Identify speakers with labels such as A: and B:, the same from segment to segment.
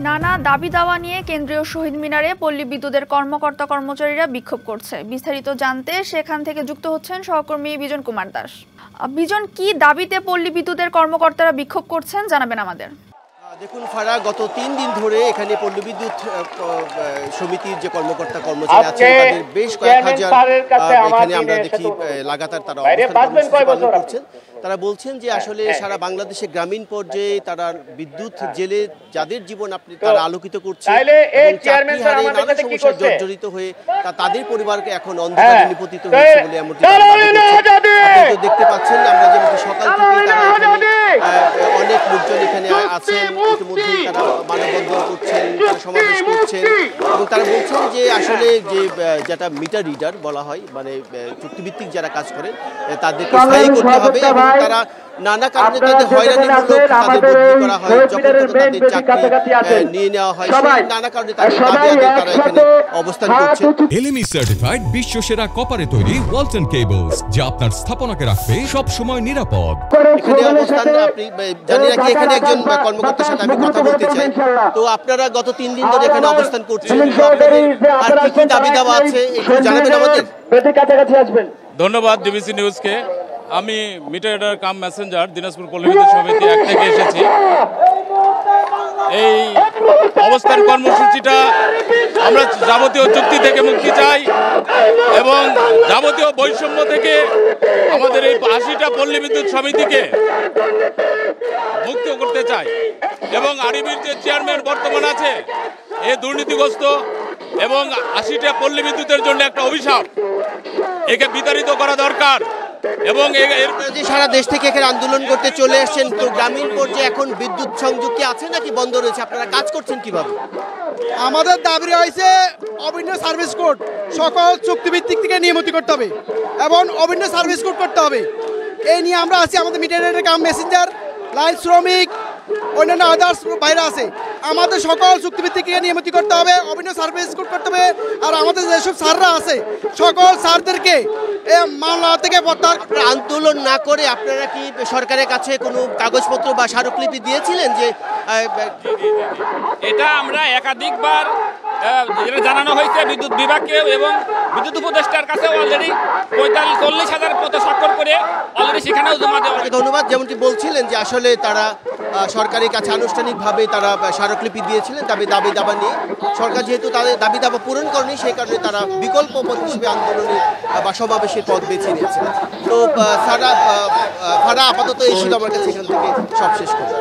A: নানা দাবি দাওয়া নিয়ে কেন্দ্রীয় শহীদ মিনারে পল্লী বিদ্যুতের কর্মকর্তা কর্মচারীরা বিক্ষোভ করছে। বিস্তারিত জানতে সেখান থেকে যুক্ত হচ্ছেন সহকর্মী বিজন কুমার দাস। বিজন, কি দাবিতে পল্লী বিদ্যুতের কর্মকর্তারা বিক্ষোভ করছেন জানাবেন আমাদের।
B: দেখুন ফারা, গত 3 দিন ধরে এখানে পল্লী বিদ্যুৎ সমিতির যে কর্মকর্তা কর্মচারী আছেন তাদের বেশ কয়েক হাজার এখানে আমরা দেখি লাগাতার তারা অবস্থান করছেন। তারা বলছেন যে আসলে সারা বাংলাদেশে গ্রামীণ পর্যায়ে তারা বিদ্যুৎ জেলে যাদের জীবন তারা আলোকিত করছে নানা সমস্যায় জর্জরিত হয়ে তাদের পরিবারকে এখন অন্ধকারে নিপতিত হয়েছে বলে এমনটি দেখতে পাচ্ছেন। আমরা যেমন সকাল থেকে তারা অনেক লোকজন এখানে আছেন, ইতিমধ্যেই তারা মানববন্ধন করছেন, সমাবেশ করছেন এবং তারা বলছেন যে আসলে যে যেটা মিটার রিডার বলা হয়, মানে চুক্তিভিত্তিক যারা কাজ করেন তাদেরকে স্থায়ী করতে হবে এবং তারা নানা কারণে তাদের হয়রানিমূলক তাদের বদলি করা হয়, যখন তাদের চাকরি নিয়ে নেওয়া হয়, সেই নানা কারণে তাদের দাবি আদায়ে তারা এখানে অবস্থান করছে।
C: এলএমই সার্টিফাইড বিশ্বসেরা কপারে তৈরি ওয়ালটন কেবলস, যা আপনার স্থাপনাকে রাখবে সব সময় নিরাপদ।
B: এখানে অবস্থান আপনি জানি নাকি এখানে একজন কর্মকর্তার সাথে আমি কথা বলতে চাই। তো আপনারা গত 3 দিন ধরে এখানে অবস্থান করছেন, আর কি কি দাবি দাওয়া আছে একটু জানাবেন আমাদের।
D: ধন্যবাদ ডিবিসি নিউজকে। আমি meter reader cum Messenger Dinajpur পল্লী বিদ্যুৎ সমিতি 1 থেকে এসেছি। এই অবস্থান কর্মসূচিটা আমরা যাবতীয় চুক্তি থেকে মুক্তি চাই এবং যাবতীয় বৈষম্য থেকে আমাদের এই 80টা পল্লী বিদ্যুৎ সমিতিকে মুক্ত করতে চাই এবং আরবির যে চেয়ারম্যান বর্তমান আছে এ দুর্নীতিগ্রস্ত এবং 80টা পল্লী বিদ্যুতের জন্য একটা অভিশাপ, একে বিতাড়িত করা দরকার। এবং
B: সারা দেশ থেকে এখানে আন্দোলন করতে চলে আসছেন, তো গ্রামীণ পর্যায়ে এখন বিদ্যুৎ সংযোগ কি আছে নাকি বন্ধ রয়েছে? আপনারা কাজ করছেন কিভাবে?
E: আমাদের দাবি রয়েছে অভিন্ন সার্ভিস কোড সকল চুক্তিভিত্তিক থেকে নিয়মিত করতে হবে এবং অভিন্ন সার্ভিস কোড করতে হবে। এই নিয়ে আমরা আছি। আমাদের meter reader cum Messenger, line শ্রমিক, অন্যান্য আদার্স বাইরে আছে। আমাদের সকল চুক্তিভিত্তিক নিয়মিত করতে হবে, অভিন্ন সার্ভিস কোড করতে হবে। আর আমাদের যেসব স্যাররা আছে সকল স্যারদেরকে মামলা থেকে
B: আন্দোলন না করে আপনারা কি সরকারের কাছে কোনো কাগজপত্র বা স্মারকলিপি দিয়েছিলেন? যে
D: এটা আমরা একাধিকবার জানানো হয়েছে বিদ্যুৎ বিভাগকে এবং বিদ্যুৎ উপদেষ্টার কাছে অলরেডি 45,000 মতো স্বাক্ষর করে অলরেডি সেখানেও জমা দেওয়া।
B: ধন্যবাদ। যেমনটি বলছিলেন যে আসলে তারা সরকারের কাছে আনুষ্ঠানিকভাবে তারা স্মারকলিপি দিয়েছিলেন দাবি দাবা নিয়ে। সরকার যেহেতু তাদের দাবি দাবা পূরণ করেনি, সেই কারণে তারা বিকল্প পথ হিসেবে আন্দোলনে বা সমাবেশের পথ বেছে নিয়েছে। তো ফারা আপাতত এই ছিল আমার কাছে, এখান থেকে সব শেষ করব।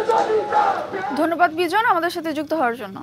A: ধন্যবাদ বিজন আমাদের সাথে যুক্ত হওয়ার জন্য।